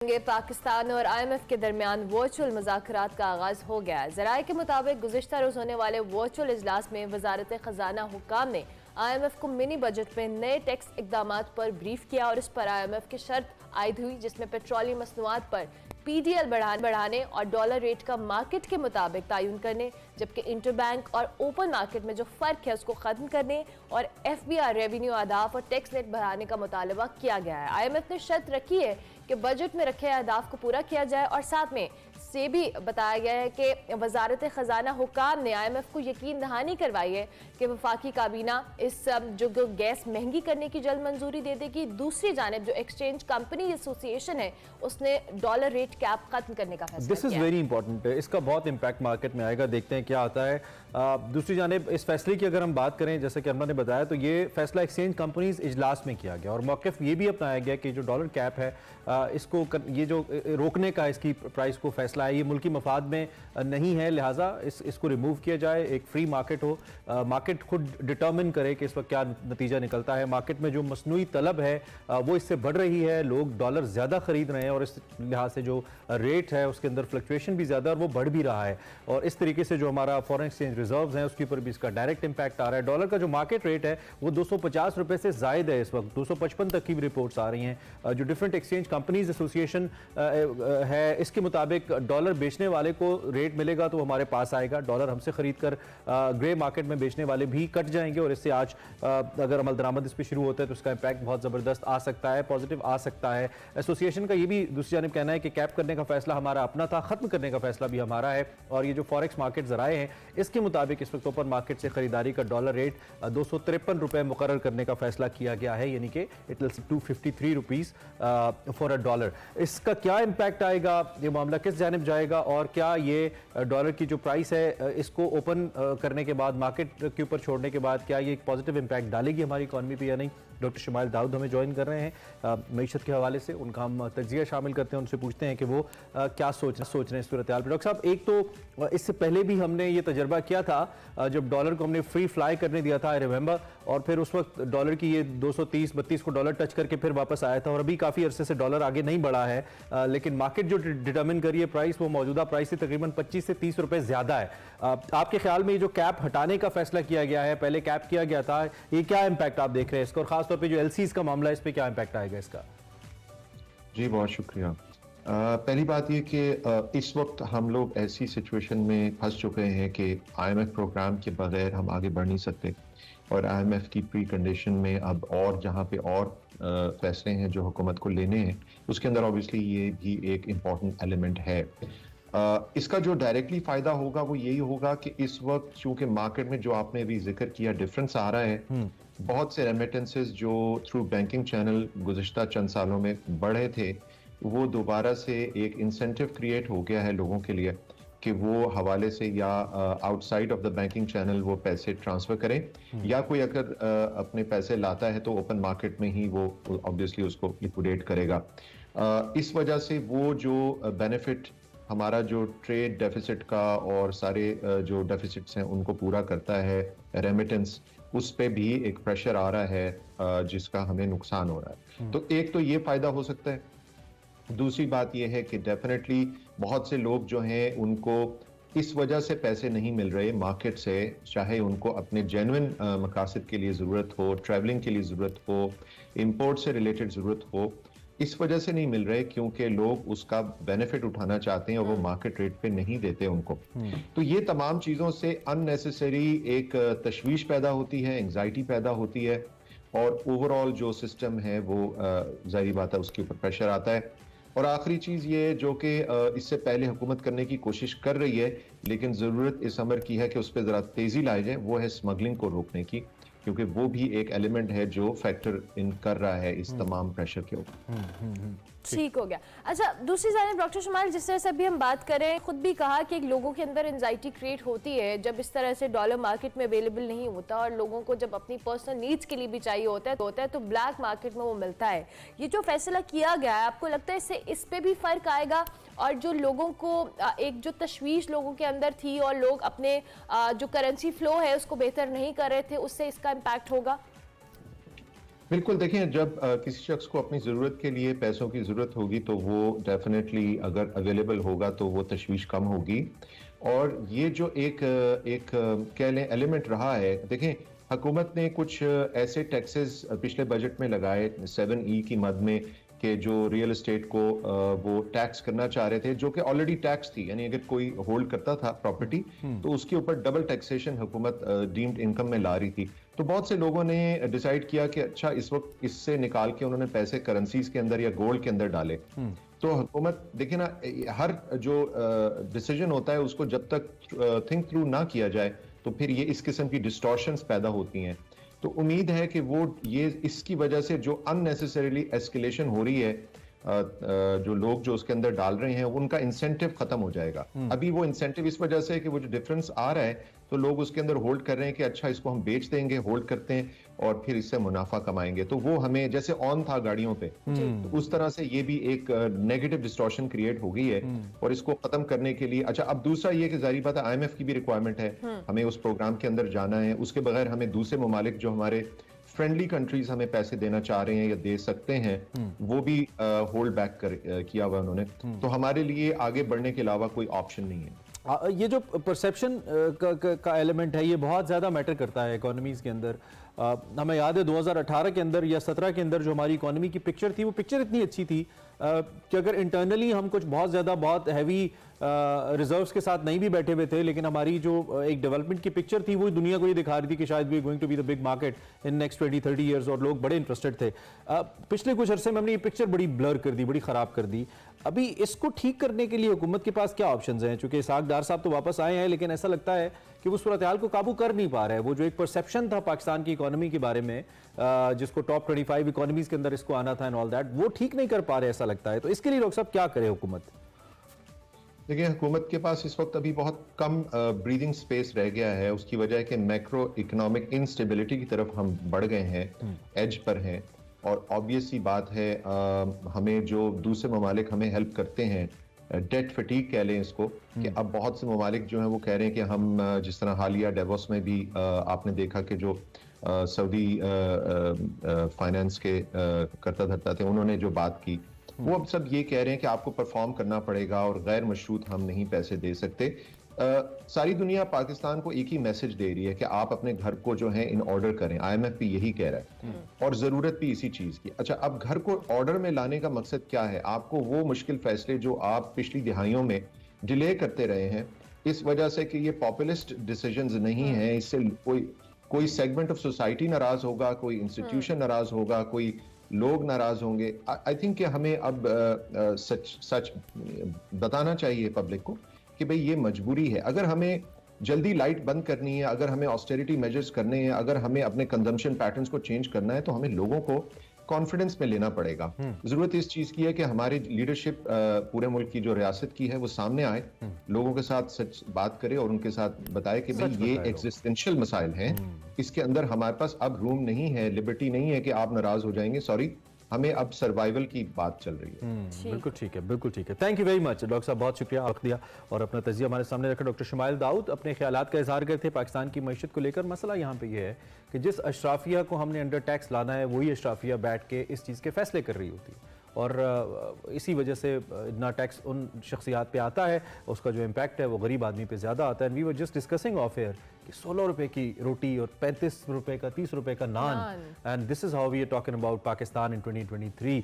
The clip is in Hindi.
पाकिस्तान और IMF के दरमियान वर्चुअल मुज़ाकरात का आगाज हो गया है। ज़राए के मुताबिक गुज़िश्ता रोज़ होने वाले वर्चुअल इजलास में वज़ारत ख़जाना हुक्काम ने IMF को मिनी बजट में नए टैक्स इक़दामात पर ब्रीफ किया और इस पर IMF की शर्त आयद हुई, जिसमें पेट्रोलियम मसनूआत पर PDL बढ़ाने और डॉलर रेट का मार्केट के मुताबिक तयन करने, जबकि इंटरबैंक और ओपन मार्केट में जो फ़र्क है उसको ख़त्म करने और FBR रेवेन्यू अहदाफ और टैक्स रेट बढ़ाने का मुतालबा किया गया है। IMF ने शर्त रखी है कि बजट में रखे अहदाफ को पूरा किया जाए और साथ में से भी बताया गया है कि वज़ारत ख़जाना हुक्काम ने IMF को यकीन दहानी करवाई है कि वफाकी काबीना इस जो गैस महंगी करने की जल्द मंजूरी दे देगी। दूसरी जानिब जो एक्सचेंज कंपनी एसोसिएशन है उसने डॉलर रेट कैप खत्म करने का फैसला किया। दिस इज वेरी इंपॉर्टेंट, इसका बहुत इंपैक्ट मार्केट में आएगा, देखते हैं क्या आता है। दूसरी जानिब इस फैसले की अगर हम बात करें, जैसे कि अमना ने बताया, तो ये फैसला एक्सचेंज कंपनीज इजलास में किया गया और मौक़िफ़ ये भी अपनाया गया कि जो डॉलर कैप है इसको ये जो रोकने का इसकी प्राइस को फैसला है ये मुल्की मफाद में नहीं है, लिहाजा इसको रिमूव किया जाए, एक फ्री मार्केट हो, मार्केट खुद डिटर्मिन करे कि इस वक्त क्या नतीजा निकलता है। मार्केट में जो मसनूई तलब है वो इससे बढ़ रही है, लोग डॉलर ज़्यादा ख़रीद रहे हैं और इस लिहाज से जो रेट है उसके अंदर फ्लक्चुएशन भी ज़्यादा और वो बढ़ भी रहा है और इस तरीके से जो हमारा फॉरेन एक्सचेंज रिजर्व्स हैं उसके ऊपर भी इसका डायरेक्ट इंपैक्ट आ रहा है। डॉलर का जो मार्केट रेट है वो 250 रुपये से ज़ायद है, इस वक्त 255 तक की भी रिपोर्ट्स आ रही हैं। जो डिफरेंट एक्सचेंज कंपनीज एसोसिएशन है इसके मुताबिक डॉलर बेचने वाले को रेट मिलेगा तो हमारे पास आएगा, डॉलर हमसे खरीद कर ग्रे मार्केट में बेचने वाले भी कट जाएंगे और इससे आज अगर अमल दरामद इस पर शुरू होता है तो उसका इंपैक्ट बहुत ज़बरदस्त आ सकता है, पॉजिटिव आ सकता है। एसोसिएशन का ये भी दूसरी जानिब कहना है कि कैप करने का फैसला हमारा अपना था, ख़त्म करने का फैसला भी हमारा है और ये जो फॉरेक्स मार्केट ज़राए हैं इसके मुताबिक इस वक्त ओपन मार्केट से खरीदारी का डॉलर रेट 253 रुपये मुकर्रर करने का फैसला किया गया है, यानी कि it will 253 rupees for a dollar. इसका क्या इंपैक्ट आएगा, ये मामला किस जानिब जाएगा और क्या ये डॉलर की जो प्राइस है इसको ओपन करने के बाद मार्केट के ऊपर छोड़ने के बाद क्या ये एक पॉजिटिव इंपैक्ट डालेगी हमारी इकॉनमी पे या नहीं। डॉक्टर शमाइल दाऊद हमें ज्वाइन कर रहे हैं मईशत के हवाले से, उनका हम तज्जिया शामिल करते हैं, उनसे पूछते हैं कि वो क्या सोच रहे हैं इस सूरत हाल पर। डॉक्टर साहब, एक तो इससे पहले भी हमने ये तजर्बा किया था जब डॉलर को हमने फ्री फ्लाई करने दिया था, आई रिमेंबर, और फिर उस वक्त डॉलर की ये 230-32 को डॉलर टच करके फिर वापस आया था और अभी काफ़ी अरसे से डॉलर आगे नहीं बढ़ा है, लेकिन मार्केट जो डिटर्मिन करी है प्राइस वो मौजूदा प्राइस से तकरीबन 25 से 30 रुपए ज़्यादा है। आपके ख्याल में ये जो कैप हटाने का फैसला किया गया है, पहले कैप किया गया था, ये क्या इंपैक्ट आप देख रहे हैं इसका और खासतौर पर जो एलसीज का मामला है इस पर क्या इंपैक्ट आएगा इसका? जी बहुत शुक्रिया। पहली बात ये कि इस वक्त हम लोग ऐसी सिचुएशन में फंस चुके हैं कि IMF प्रोग्राम के बगैर हम आगे बढ़ नहीं सकते और IMF की प्री कंडीशन में अब और जहाँ पे और फैसले हैं जो हुकूमत को लेने हैं उसके अंदर ऑब्वियसली ये भी एक इम्पॉर्टेंट एलिमेंट है। इसका जो डायरेक्टली फ़ायदा होगा वो यही होगा कि इस वक्त चूँकि मार्केट में जो आपने अभी जिक्र किया डिफरेंस आ रहा है, बहुत से रेमिटेंसेस जो थ्रू बैंकिंग चैनल गुज़िश्ता चंद सालों में बढ़े थे वो दोबारा से एक इंसेंटिव क्रिएट हो गया है लोगों के लिए कि वो हवाले से या outside of the banking channel वो पैसे ट्रांसफ़र करें या कोई अगर अपने पैसे लाता है तो ओपन मार्केट में ही वो ऑब्वियसली उसको लिक्विडेट करेगा। इस वजह से वो जो बेनिफिट हमारा जो ट्रेड डेफिसिट का और सारे जो डेफिसिट्स हैं उनको पूरा करता है रेमिटेंस, उस पे भी एक प्रेशर आ रहा है जिसका हमें नुकसान हो रहा है। तो एक तो ये फ़ायदा हो सकता है। दूसरी बात यह है कि डेफिनेटली बहुत से लोग जो हैं उनको इस वजह से पैसे नहीं मिल रहे मार्केट से, चाहे उनको अपने जेन्युइन मकासद के लिए ज़रूरत हो, ट्रैवलिंग के लिए ज़रूरत हो, इंपोर्ट से रिलेटेड ज़रूरत हो, इस वजह से नहीं मिल रहे क्योंकि लोग उसका बेनिफिट उठाना चाहते हैं और वो मार्केट रेट पे नहीं देते उनको। तो ये तमाम चीज़ों से अननेसेसरी एक तशवीश पैदा होती है, एंग्जाइटी पैदा होती है और ओवरऑल जो सिस्टम है वो ज़ाहिर बात है उसके ऊपर प्रेशर आता है। और आखिरी चीज़ ये जो कि इससे पहले हुकूमत करने की कोशिश कर रही है लेकिन ज़रूरत इस अमर की है कि उस पर ज़रा तेज़ी लाई जाए, वो है स्मगलिंग को रोकने की, क्योंकि वो भी एक एलिमेंट है जो फैक्टर इन कर रहा है इस तमाम प्रेशर के ऊपर। ठीक हो गया। अच्छा, दूसरी जानिब डॉक्टर शमाइल, जिस तरह से अभी हम बात करें, खुद भी कहा कि लोगों के अंदर एंजाइटी क्रिएट होती है जब इस तरह से डॉलर मार्केट में अवेलेबल नहीं होता और लोगों को जब अपनी पर्सनल नीड्स के लिए भी चाहिए होता है तो ब्लैक मार्केट में वो मिलता है। ये जो फैसला किया गया है, आपको लगता है इससे इस पे भी फर्क आएगा और जो लोगों को एक जो तशवीश लोगों के अंदर थी और लोग अपने जो करेंसी फ्लो है उसको बेहतर नहीं कर रहे थे, उससे इसका इम्पैक्ट होगा? बिल्कुल देखें, जब किसी शख्स को अपनी ज़रूरत के लिए पैसों की ज़रूरत होगी तो वो डेफिनेटली अगर अवेलेबल होगा तो वो तशवीश कम होगी। और ये जो कह लें एलिमेंट रहा है, देखें हुकूमत ने कुछ ऐसे टैक्सेस पिछले बजट में लगाए 7E की मद में कि जो रियल एस्टेट को वो टैक्स करना चाह रहे थे, जो कि ऑलरेडी टैक्स थी, यानी अगर कोई होल्ड करता था प्रॉपर्टी तो उसके ऊपर डबल टैक्सेशन हुकूमत डीम्ड इनकम में ला रही थी। तो बहुत से लोगों ने डिसाइड किया कि अच्छा इस वक्त इससे निकाल के उन्होंने पैसे करेंसीज के अंदर या गोल्ड के अंदर डाले। तो हुकूमत देखिए ना, हर जो डिसीजन होता है उसको जब तक थिंक थ्रू ना किया जाए तो फिर ये इस किस्म की डिस्टॉर्शंस पैदा होती हैं। तो उम्मीद है कि वो ये इसकी वजह से जो अननेसेसरीली एस्केलेशन हो रही है, जो लोग जो उसके अंदर डाल रहे हैं उनका इंसेंटिव खत्म हो जाएगा। अभी वो इंसेंटिव इस वजह से है कि वो जो डिफरेंस आ रहा है तो लोग उसके अंदर होल्ड कर रहे हैं कि अच्छा इसको हम बेच देंगे, होल्ड करते हैं और फिर इससे मुनाफा कमाएंगे। तो वो हमें जैसे ऑन था गाड़ियों पे, तो उस तरह से ये भी एक नेगेटिव डिस्टॉर्शन क्रिएट हो गई है। और इसको खत्म करने के लिए अच्छा अब दूसरा ये कि जाहिर बात है IMF की भी रिक्वायरमेंट है, हमें उस प्रोग्राम के अंदर जाना है। उसके बगैर हमें दूसरे ममालिक जो हमारे फ्रेंडली कंट्रीज हमें पैसे देना चाह रहे हैं या दे सकते हैं, वो भी होल्ड बैक किया हुआ उन्होंने। तो हमारे लिए आगे बढ़ने के अलावा कोई ऑप्शन नहीं है। ये जो परसेप्शन का एलिमेंट है ये बहुत ज़्यादा मैटर करता है इकोनॉमीज़ के अंदर। हमें याद है 2018 के अंदर या 17 के अंदर जो हमारी इकोनॉमी की पिक्चर थी वो पिक्चर इतनी अच्छी थी कि अगर इंटरनली हम कुछ बहुत ज़्यादा बहुत हैवी रिजर्व्स के साथ नहीं भी बैठे हुए थे, लेकिन हमारी जो एक डेवलपमेंट की पिक्चर थी वो दुनिया को ये दिखा रही थी कि शायद we going to be the big market in next 20-30 years, और लोग बड़े इंटरेस्टेड थे। पिछले कुछ अरसे में हमने ये पिक्चर बड़ी ब्लर कर दी, बड़ी ख़राब कर दी। अभी इसको ठीक करने के लिए हुकूमत के पास क्या ऑप्शंस हैं? चूंकि इसहाक डार साहब तो वापस आए हैं, लेकिन ऐसा लगता है कि वो सूरत हाल को काबू कर नहीं पा रहे हैं। वो जो एक परसेप्शन था पाकिस्तान की इकोनॉमी के बारे में, जिसको टॉप 25 इकोनॉमीज के अंदर इसको आना था एंड ऑल दैट, वो ठीक नहीं कर पा रहे ऐसा लगता है। तो इसके लिए डॉक्टर साहब क्या करे हुकूमत? देखिए, हुकूमत के पास इस वक्त अभी बहुत कम ब्रीदिंग स्पेस रह गया है। उसकी वजह है कि मैक्रो इकोनॉमिक इंस्टेबिलिटी की तरफ हम बढ़ गए हैं, एज पर हैं। और ऑब्वियस सी बात है, हमें जो दूसरे ममालिक हमें हेल्प करते हैं, डेट फटीक कह लें इसको, कि अब बहुत से ममालिक जो हैं वो कह रहे हैं कि हम जिस तरह हालिया डेवोस में भी आपने देखा कि जो सऊदी फाइनेंस के करता धरता थे, उन्होंने जो बात की, वो अब सब ये कह रहे हैं कि आपको परफॉर्म करना पड़ेगा और गैर मशरूत हम नहीं पैसे दे सकते। सारी दुनिया पाकिस्तान को एक ही मैसेज दे रही है कि आप अपने घर को जो है इन ऑर्डर करें। IMF भी यही कह रहा है और जरूरत भी इसी चीज की। अच्छा, अब घर को ऑर्डर में लाने का मकसद क्या है? आपको वो मुश्किल फैसले जो आप पिछली दिहाइयों में डिले करते रहे हैं, इस वजह से कि ये पॉपुलिस्ट डिसीजंस नहीं है, इससे कोई सेगमेंट ऑफ सोसाइटी नाराज होगा, कोई इंस्टीट्यूशन नाराज होगा, कोई लोग नाराज होंगे। आई थिंक कि हमें अब सच बताना चाहिए पब्लिक को कि भाई ये मजबूरी है। अगर हमें जल्दी लाइट बंद करनी है, अगर हमें ऑस्टेरिटी मेजर्स करने हैं, अगर हमें अपने कंजम्पशन पैटर्न्स को चेंज करना है, तो हमें लोगों को कॉन्फिडेंस में लेना पड़ेगा। जरूरत इस चीज की है कि हमारी लीडरशिप पूरे मुल्क की जो रियासत की है वो सामने आए, लोगों के साथ सच बात करे और उनके साथ बताए कि भाई ये एग्जिस्टेंशियल मसाइल हैं, इसके अंदर हमारे पास अब रूम नहीं है, लिबर्टी नहीं है कि आप नाराज हो जाएंगे। सॉरी, हमें अब सर्वाइवल की बात चल रही है। बिल्कुल ठीक है, बिल्कुल ठीक है। Thank you very much doctor साहब, बहुत शुक्रिया वक्त दिया और अपना तजिया हमारे सामने रखा। डॉक्टर शमाइल दाऊद अपने ख्यालात का इजहार करते पाकिस्तान की मईशत को लेकर। मसला यहाँ पे ये है कि जिस अशराफिया को हमने अंडर टैक्स लाना है वही अशराफिया बैठ के इस चीज़ के फैसले कर रही होती है, और इसी वजह से इतना टैक्स उन शख्सियात पे आता है, उसका जो इम्पैक्ट है वो गरीब आदमी पे ज़्यादा आता है। We were just discussing off air कि 16 रुपए की रोटी और 35 रुपए का 30 रुपए का naan, and this is how we are talking about Pakistan in 2023।